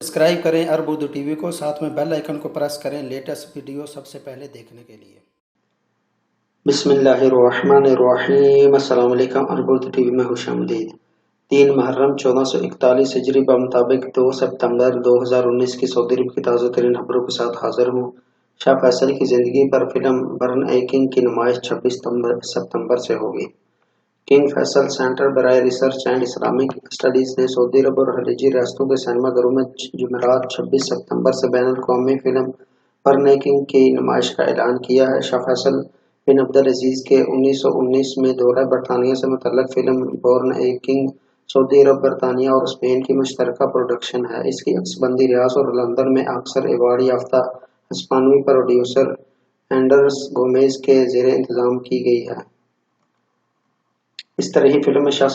Subscribe करें अरब Urdu TV को, साथ में बेल आइकन को प्रेस करें लेटेस्ट वीडियो सबसे पहले देखने के लिए। बिस्मिल्लाहिर्रहमानिर्रहीम। अस्सलाम वालेकुम। अरब उर्दू टीवी में खुशामदीद। 3 मुहर्रम 1441 हिजरी मुताबिक 2 सितंबर 2019 की सऊदी अरब की ताज़ा तरीन खबरों के साथ हाजिर हूँ। शाह फैसल की जिंदगी पर फिल्म बर्न ए किंग की नुमाइश 26 सितंबर से होगी। किंग फैसल सेंटर बराए रिसर्च एंड इस्लामिक स्टडीज ने सऊदी अरब और खलीजी रियासतों के सिनेमा घरों में जुमेरात 26 सितंबर से बैनुल अक़वामी फिल्म बर्न ए किंग की नुमाइश का ऐलान किया है। शाह फैसल बिन अब्दुल अजीज के 1919 में दौरा बरतानिया से मुतल्लक फिल्म बर्न ए किंग सऊदी अरब, बरतानिया और स्पेन की मुश्तरका प्रोडक्शन है। इसकी अक्सबंदी रियाज और लंदन में अक्सर अवार्ड याफ्ता हिस्पानवी प्रोड्यूसर एंडर्स गोमेज के ज़ेरे इंतजाम की गई है। इस तरह ही फिल्म में शाह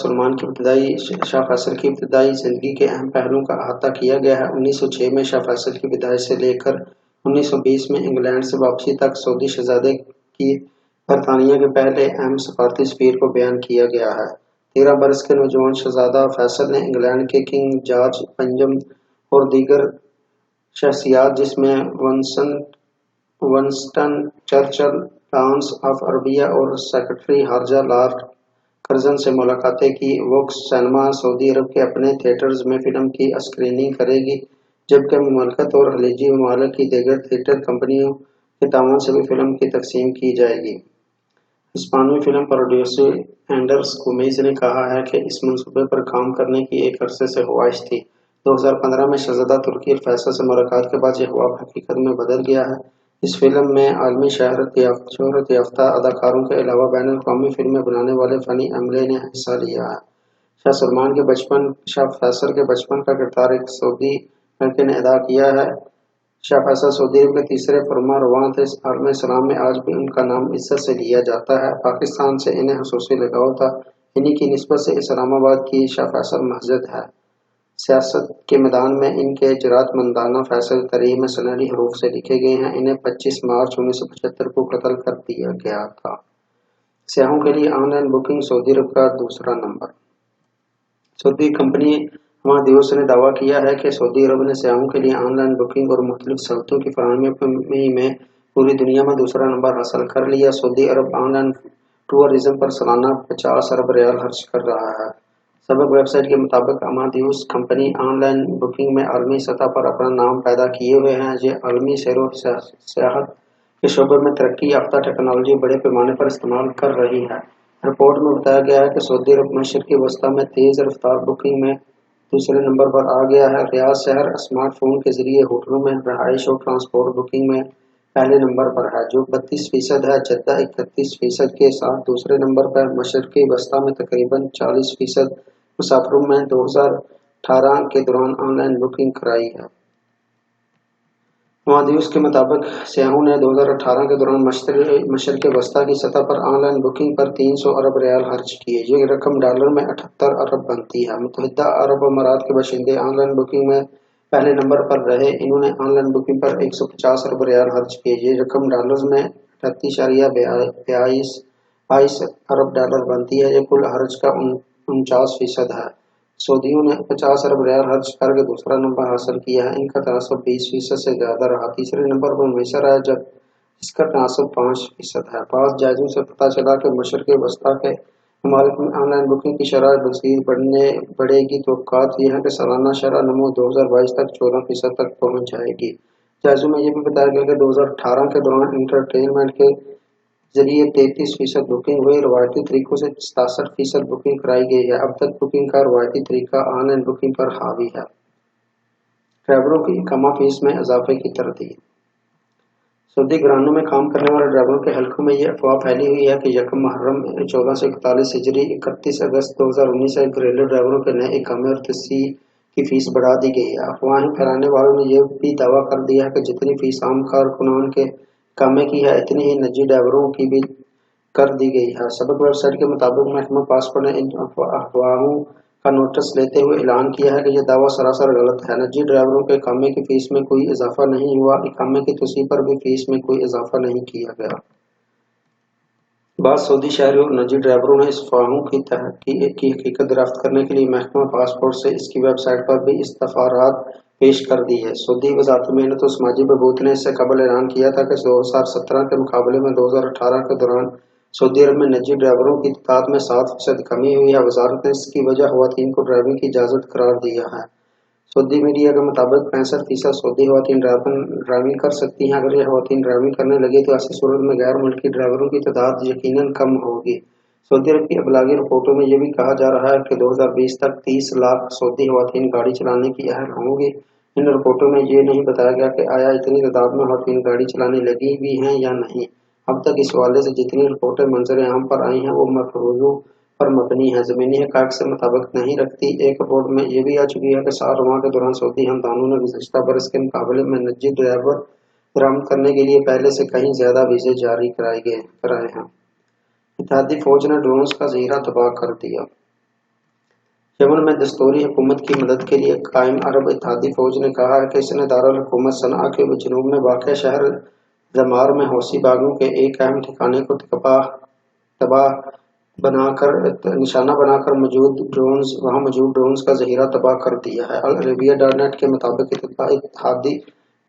फैसल की इब्तदाई जिंदगी के अहम पहलुओं का अहाता किया गया है। 1906 में शाह फैसल की विदाई से लेकर 1920 में इंग्लैंड से वापसी तक सऊदी शहजादे की बरतानिया के पहले अहम सफारती सफीर को बयान किया गया है। 13 बरस के नौजवान शहजादा फैसल ने इंग्लैंड के किंग जॉर्ज पंजम और दीगर शख्सियात जिसमें Winston Churchill, Lawrence of Arabia और सेक्रेटरी खारजा लॉर्ड कर्जन से मुलाकातें की। वोक्स सिनेमा सऊदी अरब के अपने थिएटर्स में फिल्म की स्क्रीनिंग करेगी, जबकि मुमालिकत और खलीजी ममालिक की दीगर थिएटर कंपनियों के ताउन से भी फिल्म की तकसीम की जाएगी। हिस्पानवी फिल्म प्रोड्यूसर एंडर्स गोमेज ने कहा है कि इस मंसूबे पर काम करने की एक अरसे से ख्वाहिश थी। 2015 में शहजादा तुर्की अल फैसल से मुलाकात के बाद यह ख्वाब हकीकत में बदल गया है। इस फिल्म में आलमी शोहरत याफ्ता अदाकारों के अलावा बैनुल अक़वामी फिल्में बनाने वाले फनी अमले ने हिस्सा लिया है। शाह फैसल के बचपन का किरदार एक सऊदी लड़के ने अदा किया है। शाह फैसल सऊदी अरब के तीसरे फर्मारवां थे। आलम इस्लाम में आज भी उनका नाम इज्जत से लिया जाता है। पाकिस्तान से इन्हें खुसूसी लगाव था। इन्हीं की निस्बत से इस्लामाबाद की शाह फैसल मस्जिद है। सियासत के मैदान में इनके जुरातमंदाना फैसले तरीक़ में सुनहरी हरूफ से लिखे गए हैं। इन्हें 25 मार्च 1975 को कत्ल कर दिया गया था। सियाहों के लिए ऑनलाइन बुकिंग सऊदी अरब का दूसरा नंबर। सऊदी कंपनी हमादियोस ने दावा किया है कि सऊदी अरब ने सियाहों के लिए ऑनलाइन बुकिंग और मुख्तलिफ सहूलतों की फराहमी में पूरी दुनिया में दूसरा नंबर हासिल कर लिया। सऊदी अरब ऑनलाइन टूरिज्म पर सालाना 50 अरब रियाल खर्च कर रहा है। सबक वेबसाइट के मुताबिक अमादियोस कंपनी ऑनलाइन बुकिंग में आलमी सतह पर अपना नाम पैदा किए हुए हैं। ये आलमी सैर सियाहत के शोबे में तरक्की याफ्ता टेक्नोलॉजी बड़े पैमाने पर इस्तेमाल कर रही है। रिपोर्ट में बताया गया है कि सऊदी अरब मशरक़ी वस्ती में तेज़ रफ्तार बुकिंग में दूसरे नंबर पर आ गया है। रियाद शहर स्मार्टफोन के जरिए होटलों में रहाइश और ट्रांसपोर्ट बुकिंग में पहले नंबर पर है, जो 32% है। जद्दा 31% के साथ दूसरे नंबर पर। मशरक़ी वस्ती में तकरीबन 40% मुसाफिरों में 2018 के दौरान ऑनलाइन बुकिंग कराई है। हमादियोस के मुताबिक सियाहों ने 2018 के दौरान मशरक़ वस्ती की सतह पर ऑनलाइन बुकिंग पर 300 अरब रियाल खर्च किए। ये रकम डॉलर में 78 अरब बनती है। मुत्तहिदा अरब अमारात के बाशिंदे ऑनलाइन बुकिंग में पहले नंबर पर रहे। इन्होंने ऑनलाइन बुकिंग पर 150 अरब रियाल खर्च किए। ये रकम डॉलर में 38.22 अरब डॉलर बनती है। ये कुल खर्च का 49% है। सऊदियों ने 50 अरब रियाल खर्च करके दूसरा नंबर हासिल किया है। इनका तनासब 20% से ज्यादा रहा। तीसरे नंबर पर हमेशा रहा, जब इसका तनासब 5% है। पास जायजों से पता चला कि मशरक़ वस्ती के ममालिक में ऑनलाइन बुकिंग की शरह मज़ीद बढ़ेगी। तवक्कुआत ये है कि सालाना शरह नमो 2022 तक 14% तक पहुँच जाएगी। जायजों में यह भी बताया गया कि 2018 के दौरान इंटरटेनमेंट के जरिए 33% बुकिंग हुई। रवायती तरीकों से 67% बुकिंग कराई गई है। अब तक बुकिंग का रवायती तरीका ऑनलाइन बुकिंग पर हावी है। ड्राइवरों की इकामा फीस में इजाफे की तरदीद। सऊदी घरानों में काम करने वाले ड्राइवरों के हलकों में यह अफवाह फैली हुई है कि 1 मुहर्रम 1441 हिजरी 31 अगस्त 2019 से घरेलू ड्राइवरों के नए इकामे और तस्सी की फीस बढ़ा दी गई है। अफवाहें फैलाने वालों ने यह भी दावा कर दिया है कि जितनी फीस आम कारकुनान के कामे की है, इतनी ही निजी ड्राइवरों की भी कर दी गई है। सबक वेबसाइट के मुताबिक महकमा पासपोर्ट ने इन अफवाहों का नोटिस लेते हुए ऐलान किया है कि यह दावा सरासर गलत है। निजी ड्राइवरों के इकामे की फीस में कोई इजाफा नहीं हुआ। इकामे की तौसीह पर भी फीस में कोई इजाफा नहीं किया गया। बाद सऊदी शहरियों और निजी ड्राइवरों ने इस अफवाहों की हकीकत दरियाफ्त करने के लिए महकमा पासपोर्ट से इसकी वेबसाइट पर भी इस्तफसारात पेश कर दी है। सऊदी वज़ारत मेहनत और समाजी बहबूद ने इससे कबल ऐलान किया था कि 2017 के मुकाबले में 2018 के दौरान सऊदी अरब में निजी ड्राइवरों की तादाद में 7% कमी हुई है। वज़ारत ने इसकी वजह ख़वातीन को ड्राइविंग की इजाज़त करार दिया है। सऊदी मीडिया के मुताबिक 65% सऊदी ख़वातीन ड्राइविंग कर सकती हैं। अगर ये ख़वातीन ड्राइविंग करने लगी तो ऐसी सूरत में गैर मुल्की ड्राइवरों की तादाद यकीनन कम होगी। सऊदी अरब की इबलागी रिपोर्टों में यह भी कहा जा रहा है कि 2020 तक 30 लाख सऊदी ख़वातीन गाड़ी चलाने की अहल होंगी। इन रिपोर्टों में ये नहीं बताया गया कि आया इतनी तादाद में ख़वातीन गाड़ी चलाने लगी भी हैं या नहीं। अब तक इस हवाले से जितनी रिपोर्टें मंजर आम पर आई हैं वो मफरूज़ों पर मबनी है, ज़मीनी हक़ाइक़ से मुताबिक नहीं रखती। एक रिपोर्ट में यह भी आ चुकी है कि साल रवां के दौरान सऊदी हमदानों ने गुज़श्ता बरस के मुकाबले में निजी ड्राइवर बरामद करने के लिए पहले से कहीं ज़्यादा वीज़े जारी कराए हैं। इत्तेहादी फ़ौज ने ड्रोन्स का ज़ख़ीरा तबाह कर दिया। यमन में दस्तूरी हुकूमत की मदद के लिए कायम अरब इत्तेहादी फ़ौज ने कहा है कि इसने दारुल हुकूमत सनआ के जनूब में वाक़ शहर ज़मार में हौसी बागों के एक अहम ठिकाने को निशाना बनाकर वहाँ मौजूद ड्रोन्स का ज़ख़ीरा तबाह कर दिया है। अल अरबिया.नेट के मुताबिक इत्तेहादी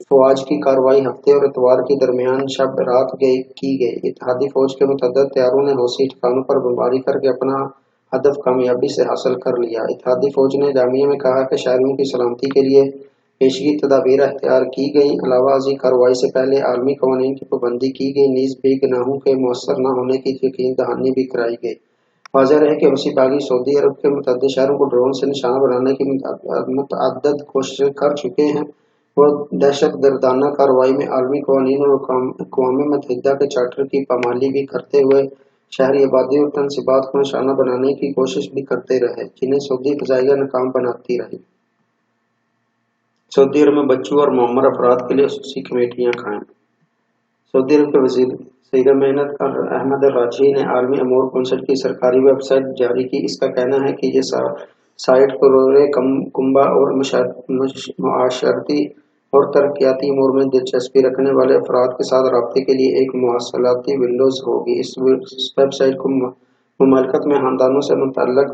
फ़ौज की कार्रवाई हफ्ते और इतवार के दरमियान शब रात की गई। इत्तेहादी फ़ौज के मुतअद्दिद तैयारों ने हौसी ठिकानों पर बमबारी करके अपना हदफ कामयाबी से हासिल कर लिया। इत्तेहादी फ़ौज ने जामिया में कहा कि शहरियों की सलामती के लिए पेशगी तदाबीर अख्तियार की गई। अलावाज़ी कार्रवाई से पहले आलमी क़वानीन की पाबंदी की गई, नीज़ बेगुनाहों के मुअस्सर न होने की यकीन दहानी भी कराई गई। वाज़ेह रहे कि हौसी बागी सऊदी अरब के मुतअद्दिद शहरों को ड्रोन से निशाना बनाने की मुतअद्दिद कोशिशें कर चुके हैं। वो दहशतगर्दाना कार्रवाई में आलमी क़वानीन और अक़वाम मुत्तहिदा के चार्टर की पामाली भी करते हुए शहरी आबादी और तनसीबात को निशाना बनाने की कोशिश भी करते रहे, जिन्हें सऊदी फ़ज़ाइया नाकाम बनाती रही। सऊदी अरब में बच्चों और मुअम्मर अफराद के लिए ख़ुसूसी कमेटियाँ कायम। सऊदी अरब के वज़ीर मेहनत अहमद राजी ने आलमी अमूर कौंसिल की सरकारी वेबसाइट जारी की। इसका कहना है कि ये साइट करोड़े कुंबा और मुआशरती और तरक्याती अमूर में दिलचस्पी रखने वाले अफराद के साथ राब्ते के लिए एक मवासलाती विंडोज़ होगी। इस वेबसाइट को मुमालिकत में ख़ानदानों से मुतअल्लिक़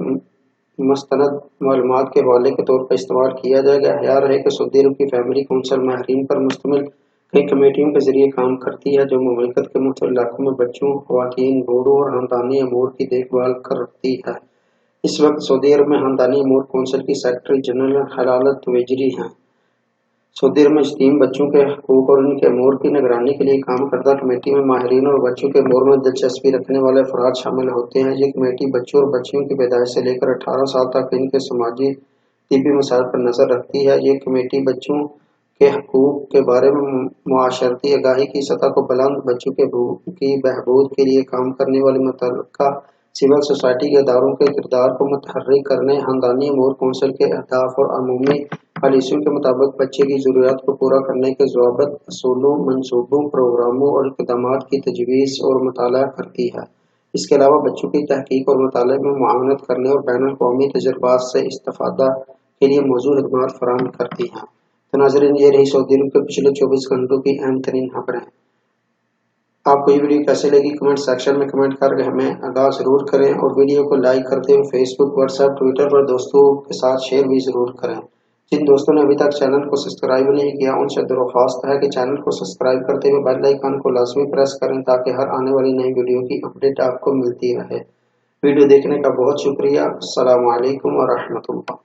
मुस्तनद मालूमात के हवाले के तौर पर इस्तेमाल किया जाएगा। ख्याल रहे कि सऊदी अरब की फैमिली कौंसिल माहिरीन पर मुश्तमिल कई कमेटियों के ज़रिए काम करती है जो मुमालिकत के मुख्तलिफ इलाकों में बच्चों, ख़वातीन, बूढ़ों और ख़ानदानी अमूर की देखभाल करती है। इस वक्त सऊदी अरब में ख़ानदानी अमूर कौंसिल की सेक्रेटरी जनरल हलालत तुवेजरी हैं। सऊदी अरब में यतीम बच्चों के हकूक़ और उनके अमूर की निगरानी के लिए काम करदा कमेटी में माहिरीन और बच्चों के अमूर में दिलचस्पी रखने वाले अफराद शामिल होते हैं। ये कमेटी बच्चों और बच्चियों की पैदाइश से लेकर 18 साल तक इनके समाजी तिब्बी मसाइल पर नज़र रखती है। ये कमेटी बच्चों के हकूक़ के बारे में मुआशरती आगाही की सतह को बुलंद, बच्चों की बहबूद के लिए काम करने वाली मुतल्लिक़ा सिविल सोसाइटी के इदारों के किरदार को मुतहर्रिक करने, ख़ानदानी अमूर कौंसिल के अहदाफ और अमूमी पॉलिसियों के मुताबिक बच्चे की ज़रूरियात को पूरा करने के ज़वाबित, असूलों, मंसूबों, प्रोग्रामों और इक़दामात की तजवीज़ और मुताला करती है। इसके अलावा बच्चों की तहकीक और मुताले में मुआवनत करने और बैनुल क़ौमी तजुर्बात से इस्तिफ़ादा के लिए मौजूद खिदमात फराहम करती हैं। तो नाज़रीन, ये रही सऊदी अरब के पिछले 24 घंटों की अहम तरीन खबरें। आपको ये वीडियो कैसे लगी कमेंट सेक्शन में कमेंट करके हमें आगाह ज़रूर करें और वीडियो को लाइक करते हुए फेसबुक, व्हाट्सएप, ट्विटर पर दोस्तों के साथ शेयर भी ज़रूर करें। जिन दोस्तों ने अभी तक चैनल को सब्सक्राइब नहीं किया उनसे दरख्वास्त है कि चैनल को सब्सक्राइब करते हुए बेल आइकन को लाजमी प्रेस करें ताकि हर आने वाली नई वीडियो की अपडेट आपको मिलती रहे। वीडियो देखने का बहुत शुक्रिया। अस्सलामु अलैकुम व रहमतुल्लाह।